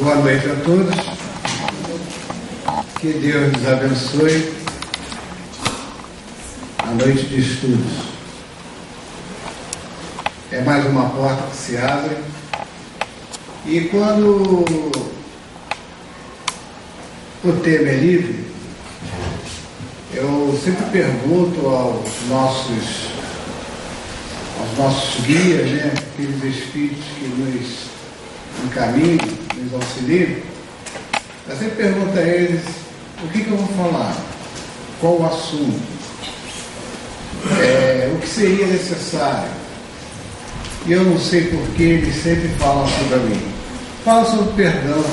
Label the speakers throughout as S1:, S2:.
S1: Boa noite a todos. Que Deus nos abençoe a noite de estudos. É mais uma porta que se abre. E quando o tema é livre, eu sempre pergunto aos nossos guias, né, aqueles espíritos que nos encaminham, nos auxiliam, eu sempre pergunto a eles o que eu vou falar, qual o assunto, o que seria necessário. E eu não sei porque eles sempre falam sobre mim. Falam sobre perdão.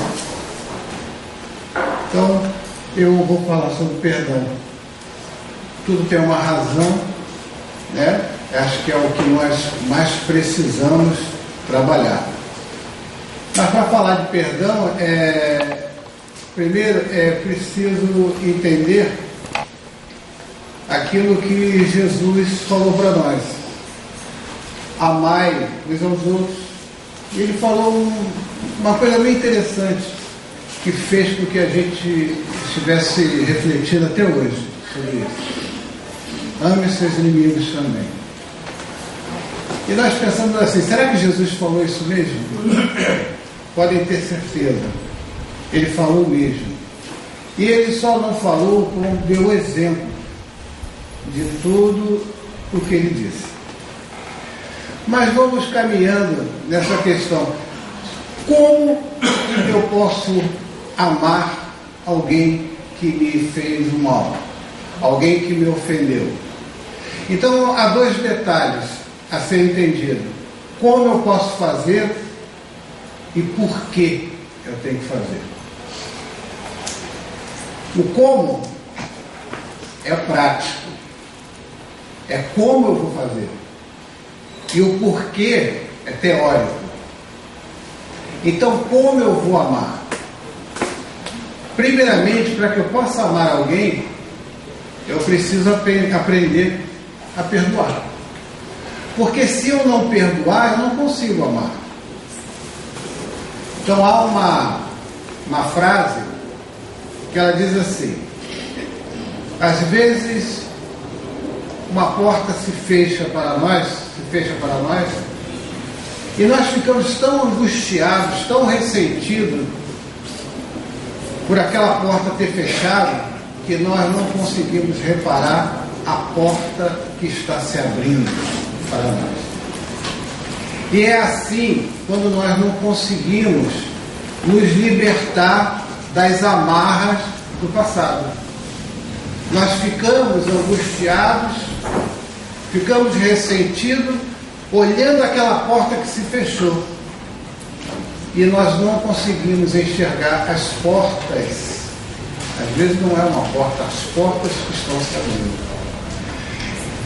S1: Então, eu vou falar sobre perdão. Tudo tem uma razão, né? Acho que é o que nós mais precisamos trabalhar. Mas para falar de perdão, primeiro é preciso entender aquilo que Jesus falou para nós. Amai uns aos outros. E ele falou uma coisa bem interessante que fez com que a gente estivesse refletindo até hoje sobre isso. Ame seus inimigos também. E nós pensamos assim, será que Jesus falou isso mesmo? Podem ter certeza. Ele falou mesmo. E ele só não falou como deu exemplo de tudo o que ele disse. Mas vamos caminhando nessa questão. Como eu posso amar alguém que me fez o mal? Alguém que me ofendeu? Então, há dois detalhes a ser entendido. Como eu posso fazer e por que eu tenho que fazer. O como é prático. É como eu vou fazer. E o porquê é teórico. Então, como eu vou amar? Primeiramente, para que eu possa amar alguém, eu preciso aprender a perdoar. Porque se eu não perdoar, eu não consigo amar. Então, há uma frase que ela diz assim: às vezes uma porta se fecha para nós, e nós ficamos tão angustiados, tão ressentidos por aquela porta ter fechado, que nós não conseguimos reparar a porta que está se abrindo para nós. E é assim quando nós não conseguimos nos libertar das amarras do passado. Nós ficamos angustiados, ficamos ressentidos, olhando aquela porta que se fechou. E nós não conseguimos enxergar as portas. Às vezes não é uma porta, as portas que estão se abrindo.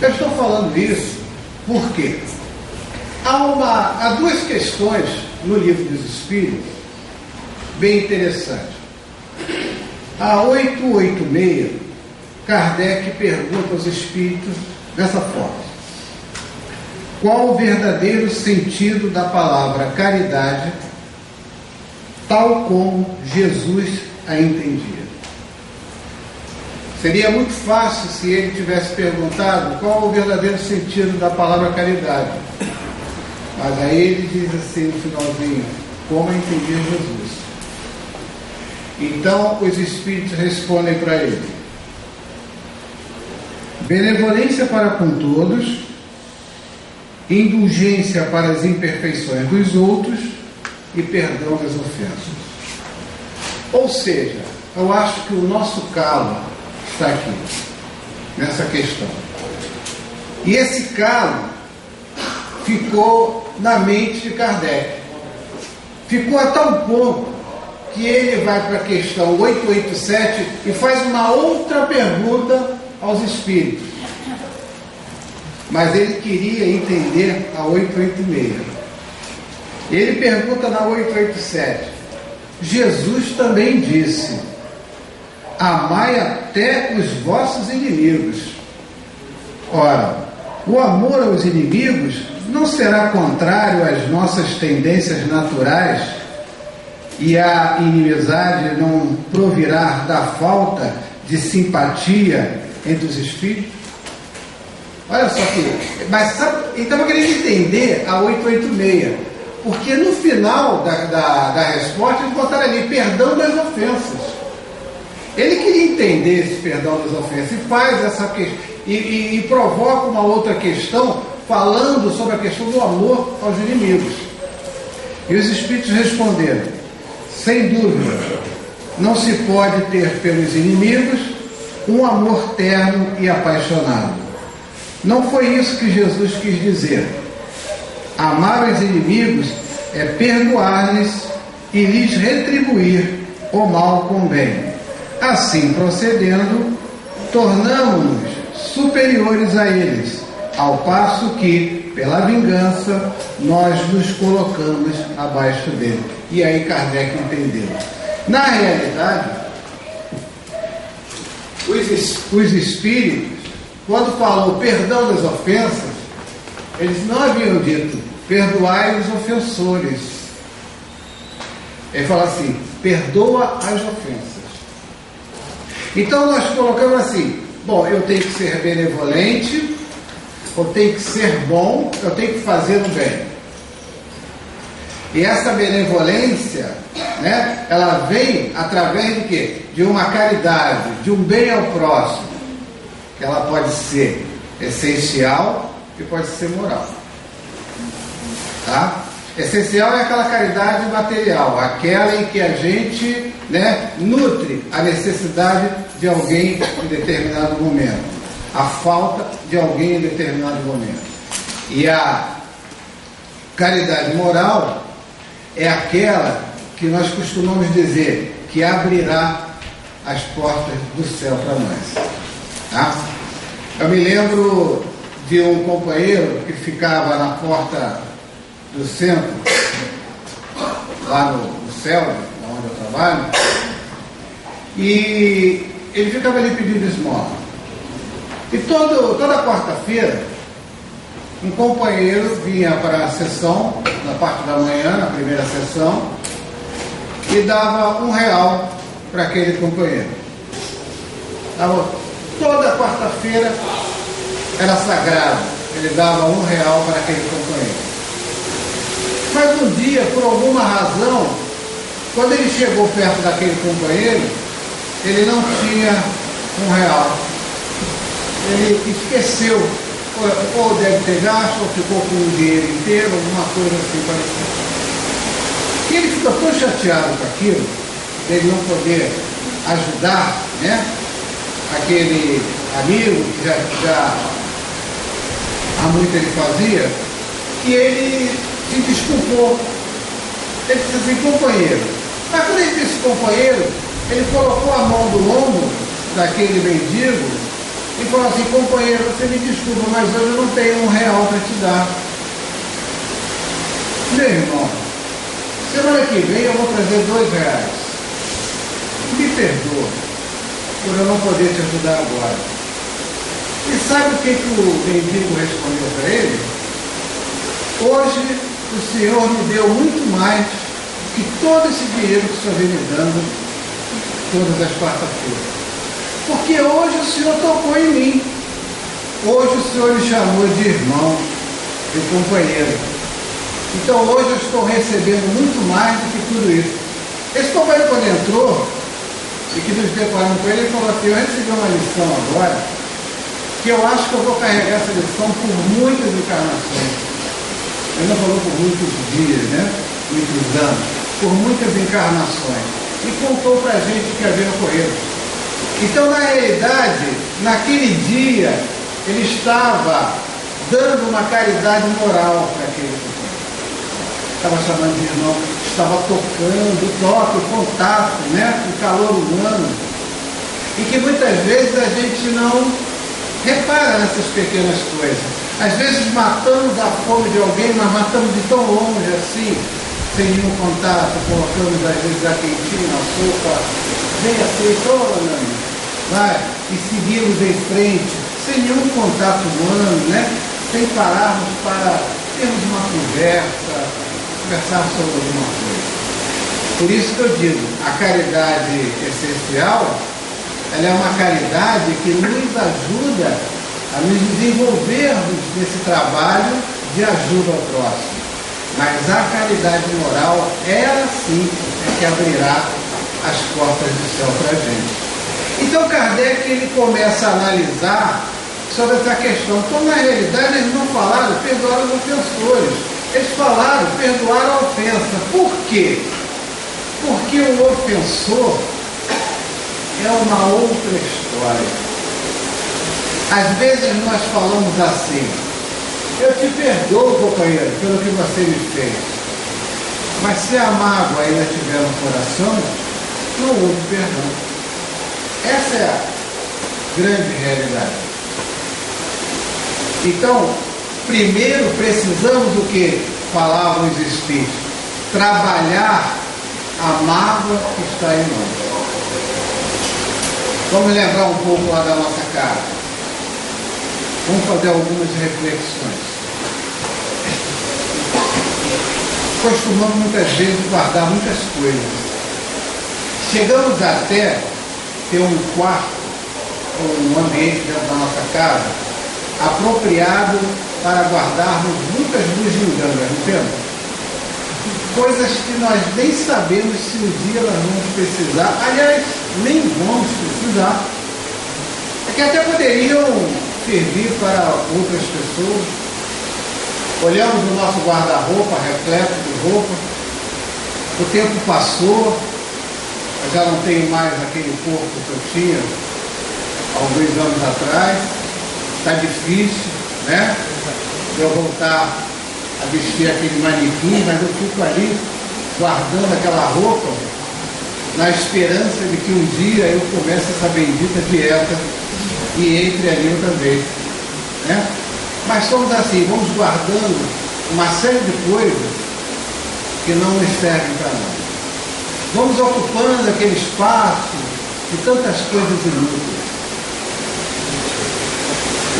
S1: Eu estou falando isso porque há duas questões no Livro dos Espíritos bem interessantes. A 886, Kardec pergunta aos espíritos dessa forma: qual o verdadeiro sentido da palavra caridade, tal como Jesus a entendia? Seria muito fácil se ele tivesse perguntado qual o verdadeiro sentido da palavra caridade. Mas aí ele diz assim no finalzinho: como entendia Jesus. Então os espíritos respondem para ele: benevolência para com todos, indulgência para as imperfeições dos outros e perdão das ofensas. Ou seja, eu acho que o nosso calo está aqui, nessa questão. E esse calo ficou na mente de Kardec. Ficou a tal ponto que ele vai para a questão 887 e faz uma outra pergunta aos espíritos. Mas ele queria entender a 886. Ele pergunta na 887: Jesus também disse: amai até os vossos inimigos. Ora, o amor aos inimigos não será contrário às nossas tendências naturais e a inimizade não provirá da falta de simpatia entre os espíritos? Olha só que... Mas sabe, então eu queria entender a 886, porque no final da resposta eles botaram ali, perdão das ofensas. Ele queria entender esse perdão das ofensas e faz essa questão, e provoca uma outra questão, falando sobre a questão do amor aos inimigos. E os espíritos responderam: sem dúvida, não se pode ter pelos inimigos um amor terno e apaixonado. Não foi isso que Jesus quis dizer. Amar os inimigos é perdoar-lhes e lhes retribuir o mal com o bem. Assim procedendo, tornamo-nos superiores a eles, ao passo que, pela vingança, nós nos colocamos abaixo dele. E aí Kardec entendeu. Na realidade, os espíritos, quando falou perdão das ofensas, eles não haviam dito perdoai os ofensores. Ele fala assim, perdoa as ofensas. Então nós colocamos assim, bom, eu tenho que ser benevolente, eu tenho que ser bom, eu tenho que fazer o bem. E essa benevolência, né, ela vem através de quê? De uma caridade, de um bem ao próximo, que ela pode ser essencial e pode ser moral. Tá? Essencial é aquela caridade material, aquela em que a gente, né, nutre a necessidade de alguém em determinado momento, a falta de alguém em determinado momento. E a caridade moral é aquela que nós costumamos dizer que abrirá as portas do céu para nós. Tá? Eu me lembro de um companheiro que ficava na porta do centro, lá no céu, onde eu trabalho, e ele ficava ali pedindo esmola. E toda quarta-feira, um companheiro vinha para a sessão, na parte da manhã, na primeira sessão, e dava R$1 para aquele companheiro. Toda quarta-feira era sagrado, ele dava R$1 para aquele companheiro. Mas um dia, por alguma razão, quando ele chegou perto daquele companheiro, ele não tinha R$1. Ele esqueceu, ou deve ter gasto, ou ficou com o dinheiro inteiro, alguma coisa assim parecida. E ele ficou tão chateado com aquilo, dele não poder ajudar, né, aquele amigo que já há muito ele fazia, que ele se desculpou. Ele disse assim, companheiro. Mas quando ele disse companheiro, ele colocou a mão do ombro daquele mendigo e falou assim, companheiro, você me desculpa, mas hoje eu não tenho R$1 para te dar. Meu irmão, semana que vem eu vou trazer R$2. Me perdoa por eu não poder te ajudar agora. E sabe o que o mendigo respondeu para ele? Hoje o Senhor me deu muito mais do que todo esse dinheiro que o Senhor vem me dando todas as quartas-feiras. Porque hoje o Senhor tocou em mim. Hoje o Senhor me chamou de irmão, de companheiro. Então hoje eu estou recebendo muito mais do que tudo isso. Esse companheiro, quando entrou, e que nos deparamos com ele, ele falou assim, eu recebi uma lição agora, que eu acho que eu vou carregar essa lição por muitas encarnações. Ele não falou por muitos dias, né? Muitos anos, por muitas encarnações. E contou para a gente o que havia ocorrido. Então, na realidade, naquele dia, ele estava dando uma caridade moral para aquele companheiro. Estava chamando de irmão, estava tocando, o toque, o contato, né? O calor humano. E que muitas vezes a gente não repara nessas pequenas coisas. Às vezes matamos a fome de alguém, mas matamos de tão longe assim, sem nenhum contato, colocamos às vezes a quentinha na sopa, vem assim, vai, e seguimos em frente, sem nenhum contato humano, né? Sem pararmos para termos uma conversa, conversar sobre alguma coisa. Por isso que eu digo, a caridade essencial, ela é uma caridade que nos ajuda a nos desenvolvermos nesse trabalho de ajuda ao próximo. Mas a caridade moral, ela sim é que abrirá as portas do céu para a gente. Então Kardec ele começa a analisar sobre essa questão. Então, na realidade, eles não falaram perdoar os ofensores. Eles falaram perdoar a ofensa. Por quê? Porque o ofensor é uma outra história. Às vezes nós falamos assim: eu te perdoo, companheiro, pelo que você me fez. Mas se a mágoa ainda estiver no coração, não houve perdão. Essa é a grande realidade. Então, primeiro precisamos do que falavam os Espíritos? Trabalhar a mágoa que está em nós. Vamos lembrar um pouco lá da nossa casa. Vamos fazer algumas reflexões. Costumamos muitas vezes guardar muitas coisas. Chegamos até ter um quarto ou um ambiente dentro da nossa casa apropriado para guardarmos muitas bugigangas, não temos? Coisas que nós nem sabemos se um dia nós vamos precisar. Aliás, nem vamos precisar. É que até poderiam servir para outras pessoas. Olhamos o nosso guarda-roupa repleto de roupa. O tempo passou, eu já não tenho mais aquele corpo que eu tinha alguns anos atrás. Está difícil, né? Eu voltar a vestir aquele manequim, mas eu fico ali guardando aquela roupa na esperança de que um dia eu comece essa bendita dieta e entre ali outra vez, né? Mas somos assim, vamos guardando uma série de coisas que não nos servem para nada. Vamos ocupando aquele espaço de tantas coisas inúteis.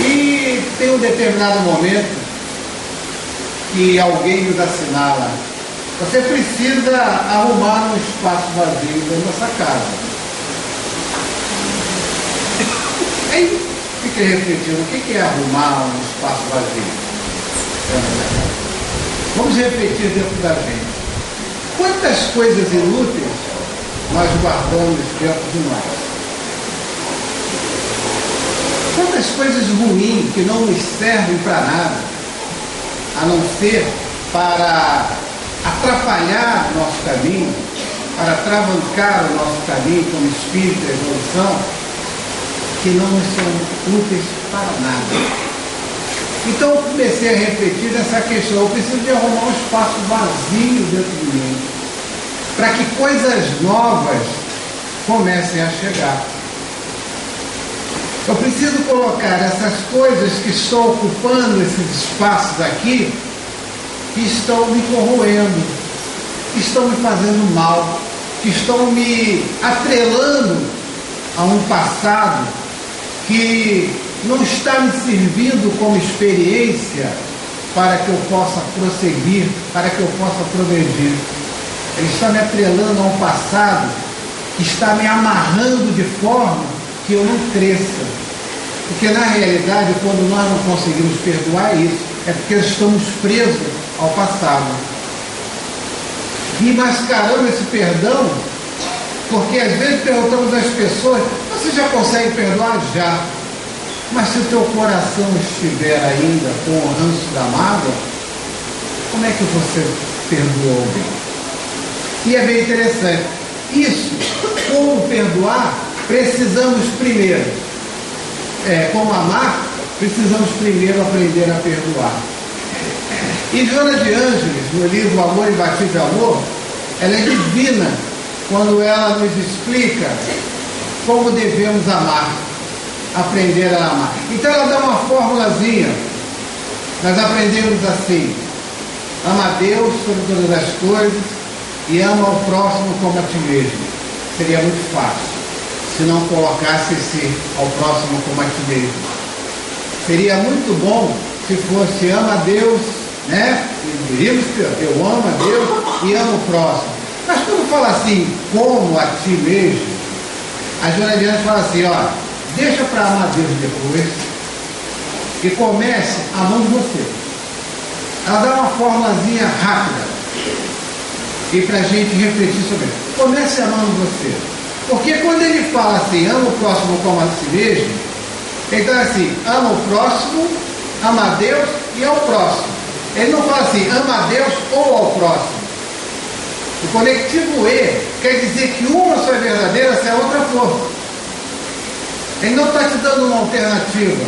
S1: E tem um determinado momento que alguém nos assinala: você precisa arrumar um espaço vazio dentro da sua casa. Aí fiquei refletindo, o que é arrumar um espaço vazio dentro da sua casa? Vamos refletir dentro da gente. Quantas coisas inúteis nós guardamos dentro de nós? Quantas coisas ruins que não nos servem para nada, a não ser para atrapalhar o nosso caminho, para travancar o nosso caminho como espírito de evolução, que não nos são úteis para nada. Então eu comecei a refletir nessa questão. Eu preciso de arrumar um espaço vazio dentro de mim, para que coisas novas comecem a chegar. Eu preciso colocar essas coisas que estão ocupando esses espaços aqui, que estão me corroendo, que estão me fazendo mal, que estão me atrelando a um passado que não está me servindo como experiência para que eu possa prosseguir, para que eu possa progredir. Ele está me atrelando a um passado que está me amarrando de forma que eu não cresça. Porque na realidade, quando nós não conseguimos perdoar isso, é porque estamos presos ao passado. E mascaramos esse perdão, porque às vezes perguntamos às pessoas: você já consegue perdoar? Já. Mas se o teu coração estiver ainda com o ranço da mágoa, como é que você perdoa alguém? E é bem interessante. Isso, como perdoar, precisamos primeiro, como amar, precisamos primeiro aprender a perdoar. E Joana de Ângeles, no livro Amor Imbatível de Amor, ela é divina quando ela nos explica como devemos amar, aprender a amar. Então ela dá uma formulazinha. Nós aprendemos assim: ama a Deus sobre todas as coisas e ama ao próximo como a ti mesmo. Seria muito fácil se não colocasse esse ao próximo como a ti mesmo. Seria muito bom se fosse ama a Deus, né? E diríamos que eu amo a Deus e amo o próximo. Mas quando Quando fala assim, como a ti mesmo, a Joana de Anjos fala assim, ó, deixa para amar Deus depois e comece amando você. Ela dá uma formulazinha rápida e para a gente refletir sobre isso. Comece amando você. Porque quando ele fala assim, ama o próximo como a si mesmo, então é assim, ama o próximo, ama a Deus e ao próximo. Ele não fala assim, ama a Deus ou ao próximo. O conectivo E quer dizer que uma só é verdadeira se a outra for. Ele não está te dando uma alternativa.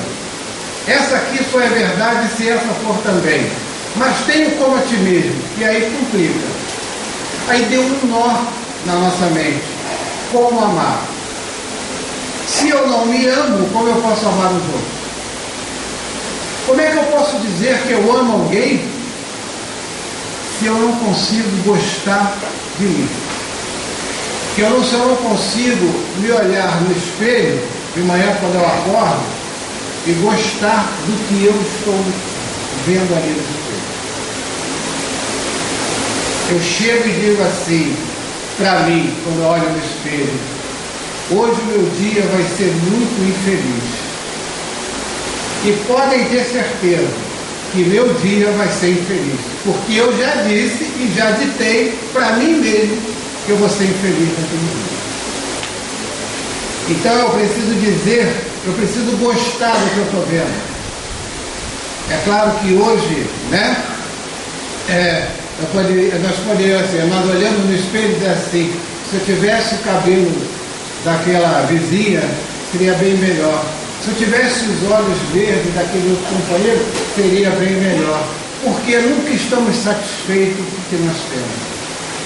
S1: Essa aqui só é verdade se essa for também. Mas tenho como a ti mesmo. E aí complica. Aí deu um nó na nossa mente. Como amar? Se eu não me amo, como eu posso amar os outros? Como é que eu posso dizer que eu amo alguém se eu não consigo gostar de mim? Se eu não consigo me olhar no espelho de manhã quando eu acordo e gostar do que eu estou vendo ali no espelho. Eu chego e digo assim para mim, quando eu olho no espelho, hoje o meu dia vai ser muito infeliz. E podem ter certeza que meu dia vai ser infeliz, porque eu já disse e já ditei para mim mesmo que eu vou ser infeliz naquele dia. Então eu preciso dizer, eu preciso gostar do que eu estou vendo. É claro que hoje, né, nós poderíamos assim, nós olhando no espelho e dizer assim, se eu tivesse o cabelo daquela vizinha, seria bem melhor. Se eu tivesse os olhos verdes daquele outro companheiro, seria bem melhor. Porque nunca estamos satisfeitos com o que nós temos.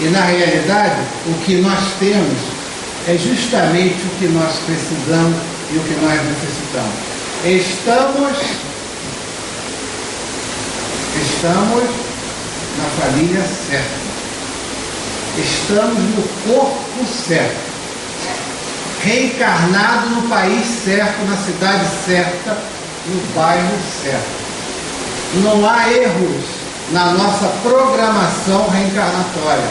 S1: E na realidade, o que nós temos é justamente o que nós precisamos e o que nós necessitamos. Estamos na família certa. Estamos no corpo certo. Reencarnado no país certo, na cidade certa, no bairro certo. Não há erros na nossa programação reencarnatória.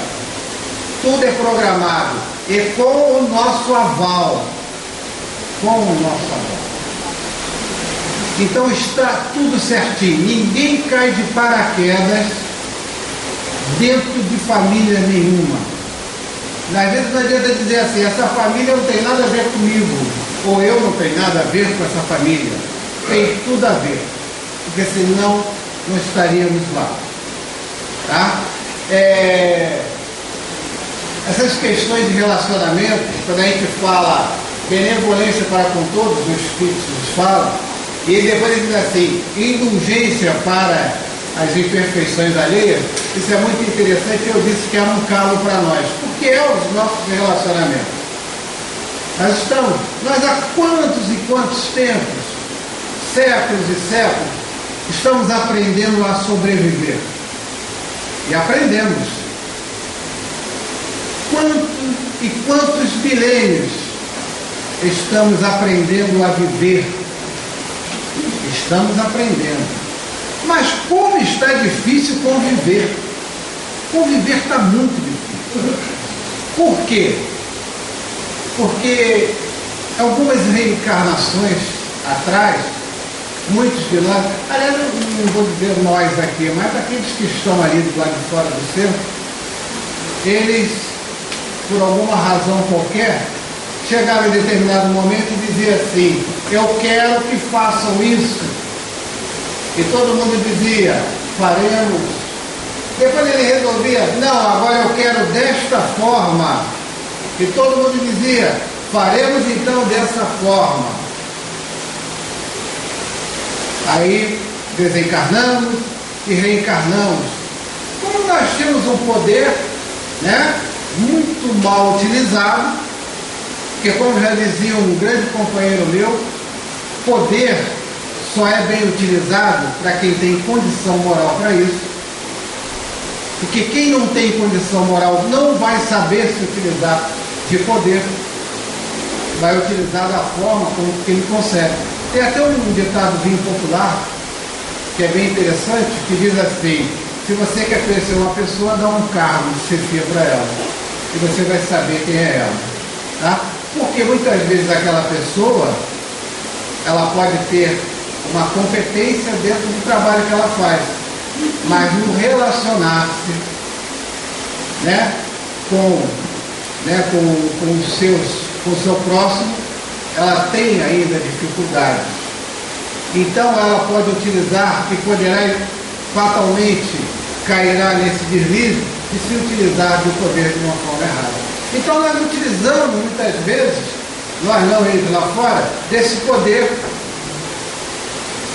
S1: Tudo é programado e com o nosso aval. Com o nosso aval. Então está tudo certinho. Ninguém cai de paraquedas dentro de família nenhuma. Às vezes não adianta dizer assim, essa família não tem nada a ver comigo, ou eu não tenho nada a ver com essa família. Tem tudo a ver, porque senão não estaríamos lá. Tá? Essas questões de relacionamento, quando a gente fala benevolência para com todos, os espíritos falam, e depois ele diz assim, indulgência para as imperfeições alheias, isso é muito interessante, eu disse que era um calo para nós, porque é os nossos relacionamentos. Nós há quantos e quantos tempos, séculos e séculos, estamos aprendendo a sobreviver. E aprendemos. Quantos e quantos milênios estamos aprendendo a viver? Estamos aprendendo. Mas como está difícil conviver? Conviver está muito difícil. Por quê? Porque algumas reencarnações atrás, muitos de nós, aliás, não vou dizer nós aqui, mas aqueles que estão ali do lado de fora do centro, eles, por alguma razão qualquer, chegaram em determinado momento e diziam assim, eu quero que façam isso. E todo mundo dizia, faremos. Depois ele resolvia, não, agora eu quero desta forma. E todo mundo dizia, faremos então dessa forma. Aí desencarnamos e reencarnamos. Como nós tínhamos um poder, né, muito mal utilizado, porque como já dizia um grande companheiro meu, poder só é bem utilizado para quem tem condição moral para isso, porque quem não tem condição moral não vai saber se utilizar de poder, vai utilizar da forma como quem consegue. Tem até um ditadozinho popular que é bem interessante, que diz assim, se você quer conhecer uma pessoa, dá um cargo de chefia para ela. e você vai saber quem é ela. Tá? Porque muitas vezes aquela pessoa, ela pode ter uma competência dentro do trabalho que ela faz, mas no relacionar-se, né, com o seu próximo, ela tem ainda dificuldades. Então ela pode utilizar, e poderá fatalmente cairá nesse deslize de se utilizar do poder de uma forma errada. Então nós utilizamos muitas vezes, nós não eles lá fora, desse poder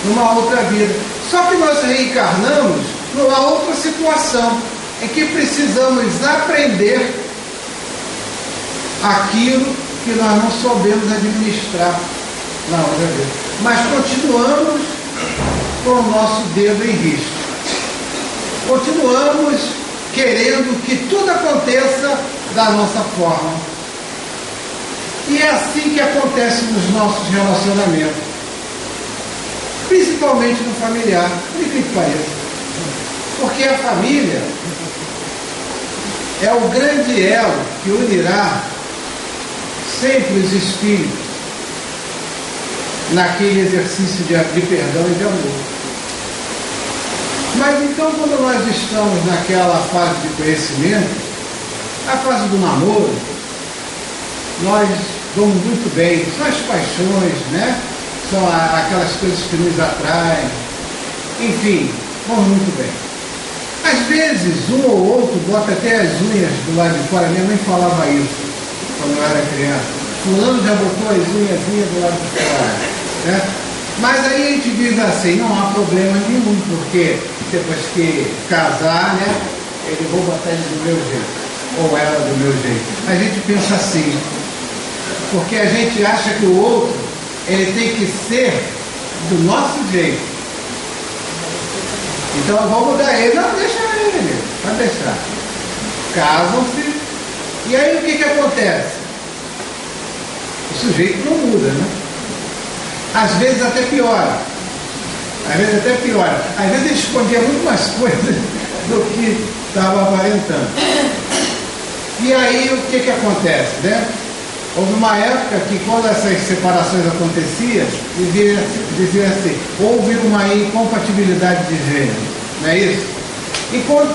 S1: numa outra vida. Só que nós reencarnamos numa outra situação em que precisamos aprender aquilo que nós não soubemos administrar na outra vida. Mas continuamos com o nosso dedo em risco. Continuamos querendo que tudo aconteça da nossa forma. E é assim que acontece nos nossos relacionamentos. Principalmente no familiar, por incrível que pareça. Porque a família é o grande elo que unirá sempre os espíritos naquele exercício de perdão e de amor. Mas então, quando nós estamos naquela fase de conhecimento, a fase do namoro, nós vamos muito bem, são as paixões, né? São aquelas coisas que nos atraem, enfim, vamos muito bem. Às vezes, um ou outro bota até as unhas do lado de fora. Minha mãe falava isso quando eu era criança. Fulano já botou as unhas do lado de fora, né? Mas aí a gente diz assim, não há problema nenhum, porque depois que casar, né, ele vou botar ele do meu jeito, ou ela do meu jeito. A gente pensa assim, porque a gente acha que o outro, ele tem que ser do nosso jeito. Então vamos mudar ele. Não, deixa ele, pode deixar. Casam-se, e aí o que acontece? O sujeito não muda, né? Às vezes até piora. Às vezes ele escondia muito mais coisas do que estava aparentando. E aí o que acontece, né? Houve uma época que quando essas separações aconteciam, dizia assim, houve uma incompatibilidade de gênero, não é isso?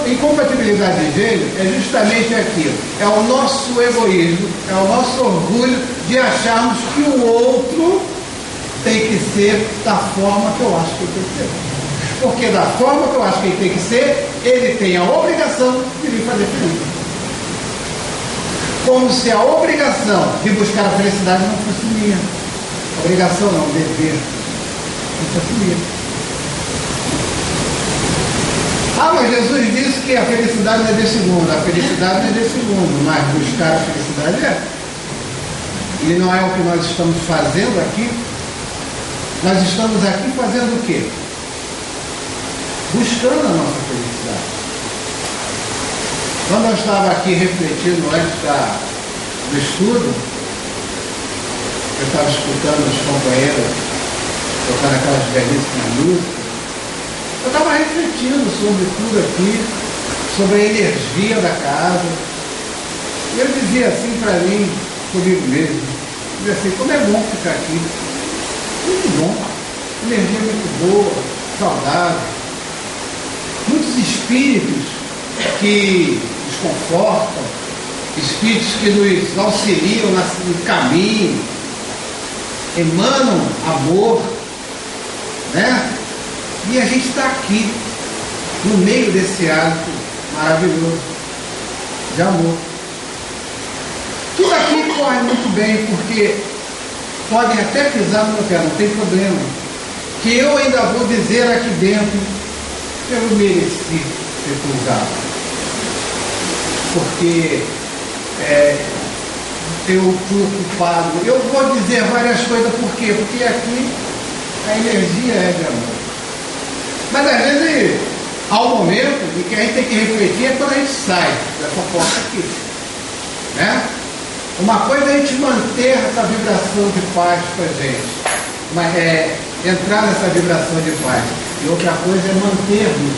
S1: Incompatibilidade de gênero é justamente aquilo, é o nosso egoísmo, é o nosso orgulho de acharmos que o outro tem que ser da forma que eu acho que ele tem que ser. Porque da forma que eu acho que ele tem que ser, ele tem a obrigação de me fazer feliz. Como se a obrigação de buscar a felicidade não fosse minha. Obrigação não, dever. Não fosse minha. Ah, mas Jesus disse que a felicidade não é desse mundo. A felicidade não é desse mundo, mas buscar a felicidade é. E não é o que nós estamos fazendo aqui. Nós estamos aqui fazendo o quê? Buscando a nossa felicidade. Quando eu estava aqui refletindo antes do estudo, eu estava escutando os companheiros tocando aquelas belíssimas músicas, eu estava refletindo sobre tudo aqui, sobre a energia da casa. E eu dizia assim para mim, comigo mesmo, dizia assim, como é bom ficar aqui. Muito bom, energia muito boa, saudável. Muitos espíritos que nos confortam, espíritos que nos auxiliam no caminho, emanam amor, né? E a gente está aqui, no meio desse hábito maravilhoso de amor. Tudo aqui corre muito bem, porque podem até pisar no meu pé, não tem problema. Que eu ainda vou dizer aqui dentro, eu mereci ser cruzado. Porque eu fui ocupado. Eu vou dizer várias coisas, por quê? Porque aqui a energia é de amor. Mas às vezes há um momento em que a gente tem que refletir é quando a gente sai dessa porta aqui. Né? Uma coisa é a gente manter essa vibração de paz com a gente, mas entrar nessa vibração de paz. E outra coisa é mantermos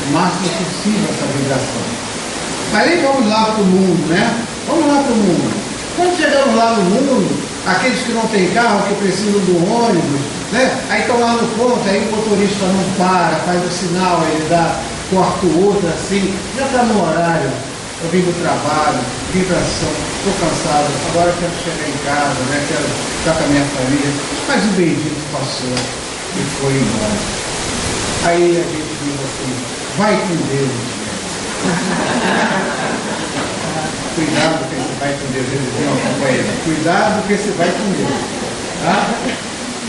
S1: o máximo possível essa vibração. Mas nem vamos lá para o mundo, né? Vamos lá para o mundo. Quando chegamos lá no mundo, aqueles que não têm carro, que precisam do ônibus, né? Aí estão lá no ponto, aí o motorista não para, faz o sinal, ele corta o outro assim, já está no horário. Eu vim do trabalho, vim para ação, estou cansado, agora quero chegar em casa, né? Quero estar com a minha família. Mas o bendito passou e foi embora. Aí a gente diz assim, vai com Deus. Cuidado que você vai com Deus, eles diziam ao companheiro, cuidado que você vai com Deus. Tá?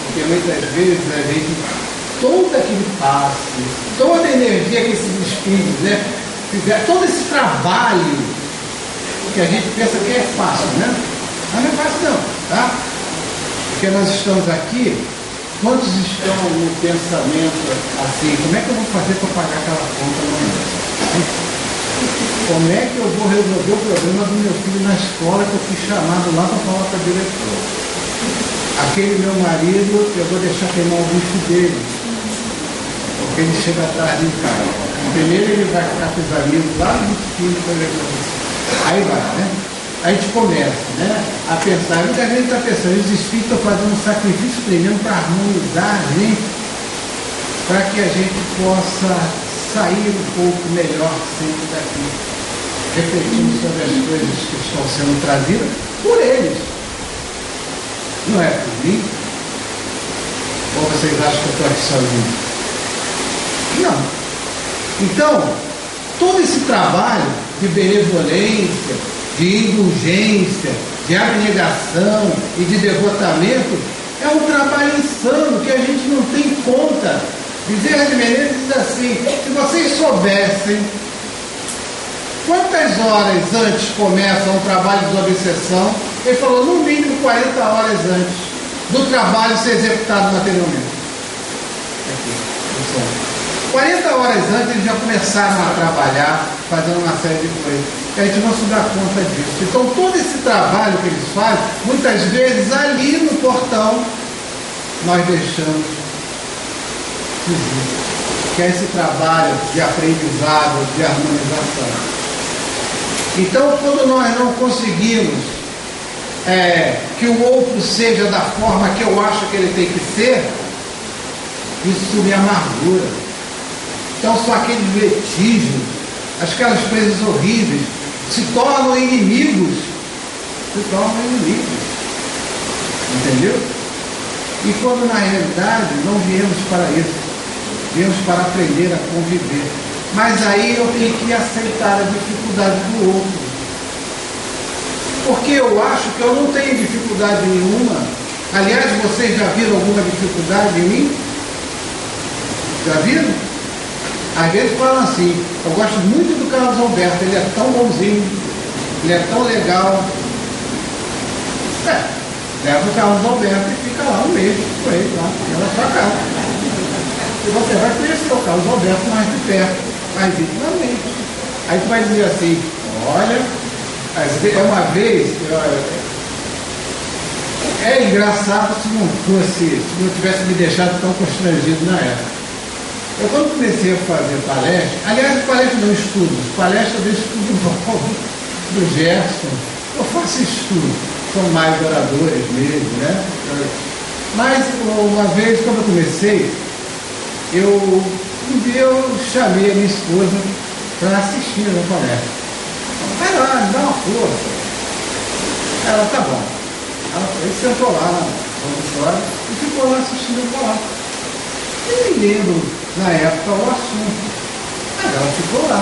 S1: Porque muitas vezes a gente, todo aquele passe, toda a energia que esses espíritos, né? Todo esse trabalho que a gente pensa que é fácil, né? Mas não é fácil não, tá? Porque nós estamos aqui, quantos estão no pensamento assim, como é que eu vou fazer para pagar aquela conta amanhã? Como é que eu vou resolver o problema do meu filho na escola que eu fui chamado lá para falar para a diretora? Aquele meu marido, eu vou deixar queimar o bicho dele, porque ele chega tarde em casa. Primeiro ele vai ficar com os amigos lá no filho, aí vai, né? Aí a gente começa, né, a pensar, muita gente está pensando, os espíritos estão fazendo um sacrifício tremendo para harmonizar a gente, para que a gente possa sair um pouco melhor sempre daqui, refletindo sobre as coisas que estão sendo trazidas por eles. Não é por mim? Ou vocês acham que eu estou aqui sozinho? Não. Então, todo esse trabalho de benevolência, de indulgência, de abnegação e de devotamento é um trabalho insano que a gente não tem conta. Bezerra de Menezes diz assim, se vocês soubessem quantas horas antes começa um trabalho de desobsessão, ele falou no mínimo 40 horas antes do trabalho ser executado materialmente. Aqui, 40 horas antes eles já começaram a trabalhar, fazendo uma série de coisas. E a gente não se dá conta disso. Então todo esse trabalho que eles fazem, muitas vezes ali no portão, nós deixamos que é esse trabalho de aprendizado, de harmonização. Então quando nós não conseguimos que o outro seja da forma que eu acho que ele tem que ser, isso me amargura. Então são aqueles vestígios, aquelas coisas horríveis, se tornam inimigos. Entendeu? E quando na realidade não viemos para isso, viemos para aprender a conviver. Mas aí eu tenho que aceitar a dificuldade do outro. Porque eu acho que eu não tenho dificuldade nenhuma. Aliás, vocês já viram alguma dificuldade em mim? Já viram? Às vezes falam assim, eu gosto muito do Carlos Alberto, ele é tão bonzinho, ele é tão legal. Leva o Carlos Alberto e fica lá um mês com ele, lá na sua casa. E você vai conhecer o Carlos Alberto mais de perto, mais intimamente. Aí tu vai dizer assim, olha, uma vez, é engraçado se não tivesse me deixado tão constrangido na época. Eu quando comecei a fazer palestra, aliás, palestra não estudos, palestra do estudo novo, do Gerson, eu faço estudo, são mais oradores mesmo, né? Mas uma vez, quando eu comecei, um dia eu chamei a minha esposa para assistir a minha palestra. Vai lá, me dá uma força. Ela, tá bom. Ela sentou lá na auditória e ficou lá assistindo a palestra. Eu me lembro, na época, o assunto. Mas ela ficou lá.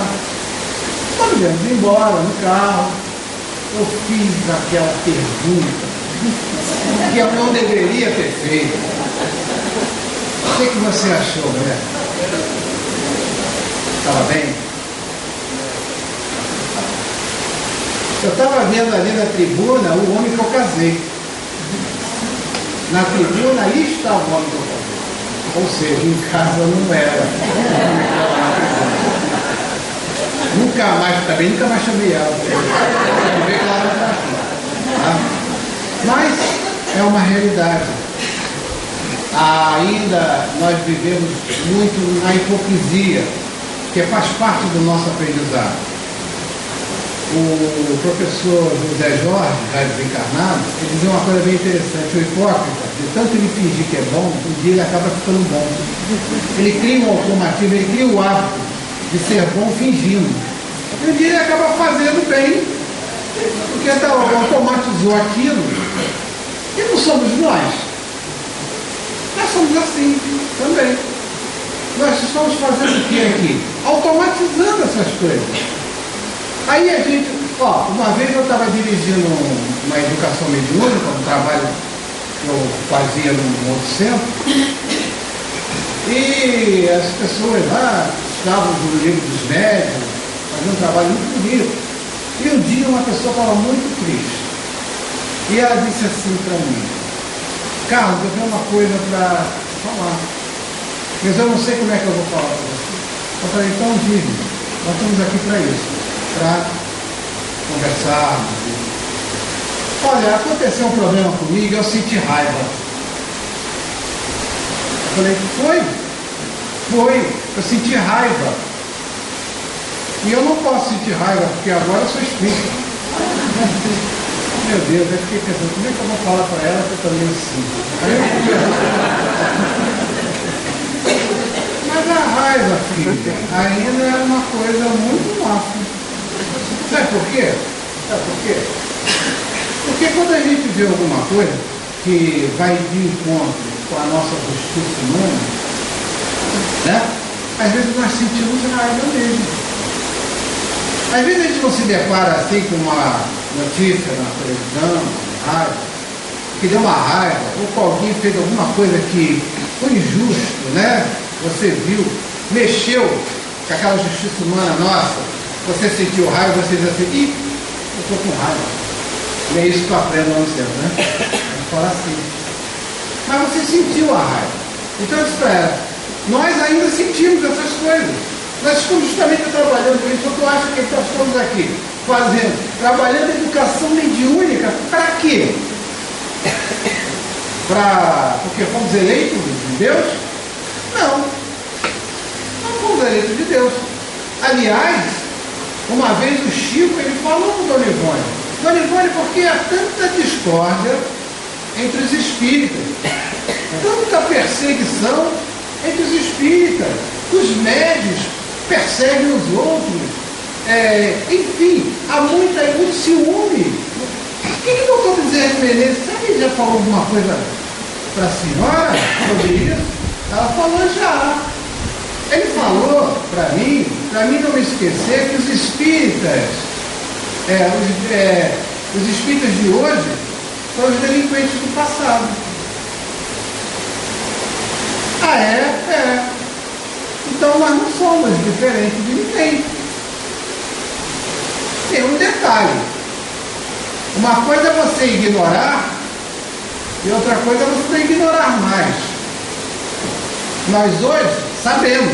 S1: Quando viemos embora, no carro, eu fiz aquela pergunta que eu não deveria ter feito. O que você achou, né? Estava bem? Eu estava vendo ali na tribuna o homem que eu casei. Na tribuna, ali está o homem que eu casei. Ou seja, em casa não era. Nunca mais, também nunca mais chamei ela. Mas é uma realidade. Ainda nós vivemos muito na hipocrisia, que faz parte do nosso aprendizado. O professor José Jorge, já desencarnado, ele dizia uma coisa bem interessante: o hipócrita, de tanto ele fingir que é bom, um dia ele acaba ficando bom. Ele cria um automatismo, ele cria o hábito de ser bom fingindo. E um dia ele acaba fazendo bem, porque automatizou aquilo. E não somos nós. Nós somos assim também. Nós estamos fazendo o que aqui? Automatizando essas coisas. Aí a gente, uma vez eu estava dirigindo uma educação mediúnica, um trabalho que eu fazia num outro centro, e as pessoas lá estavam no livro dos médios, faziam um trabalho muito bonito. E um dia uma pessoa estava muito triste. E ela disse assim para mim: Carlos, eu tenho uma coisa para falar, mas eu não sei como é que eu vou falar para você. Eu falei: então diga, nós estamos aqui para isso, para conversarmos. Olha, aconteceu um problema comigo, eu senti raiva. Eu falei: foi, eu senti raiva. E eu não posso sentir raiva, porque agora eu sou espírita. Meu Deus, eu fiquei pensando, como é que eu vou falar para ela que eu também sinto? Mas a raiva, filha, ainda é uma coisa muito nossa. Sabe por quê? Porque quando a gente vê alguma coisa que vai de encontro com a nossa justiça humana, né? Às vezes nós sentimos raiva mesmo. Às vezes a gente não se depara assim com uma notícia na televisão, na rádio, que deu uma raiva, ou com alguém fez alguma coisa que foi injusto, né? Você viu, mexeu com aquela justiça humana nossa, você sentiu raiva, você diz assim: ih, eu estou com raiva. E é isso que eu aprendo no centro, né? A gente fala assim. Mas você sentiu a raiva. Então eu disse para ela: nós ainda sentimos essas coisas. Nós estamos justamente trabalhando com isso. Então tu acha que nós estamos aqui trabalhando educação mediúnica para quê? Porque fomos eleitos de Deus? Não fomos eleitos de Deus. Aliás, uma vez o Chico, ele falou com o Dona Ivone: Dona Ivone, por que há tanta discórdia entre os espíritas? Tanta perseguição entre os espíritas? Os médios perseguem os outros. Enfim, há muito ciúme. O que o doutor Bezerra de Menezes, sabe que ele já falou alguma coisa para a senhora sobre isso? Ela falou já. Ele falou para mim não me esquecer que os espíritas, os espíritas de hoje são os delinquentes do passado. Então nós não somos diferentes de ninguém. Tem um detalhe: uma coisa é você ignorar e outra coisa é você não ignorar mais. Nós hoje sabemos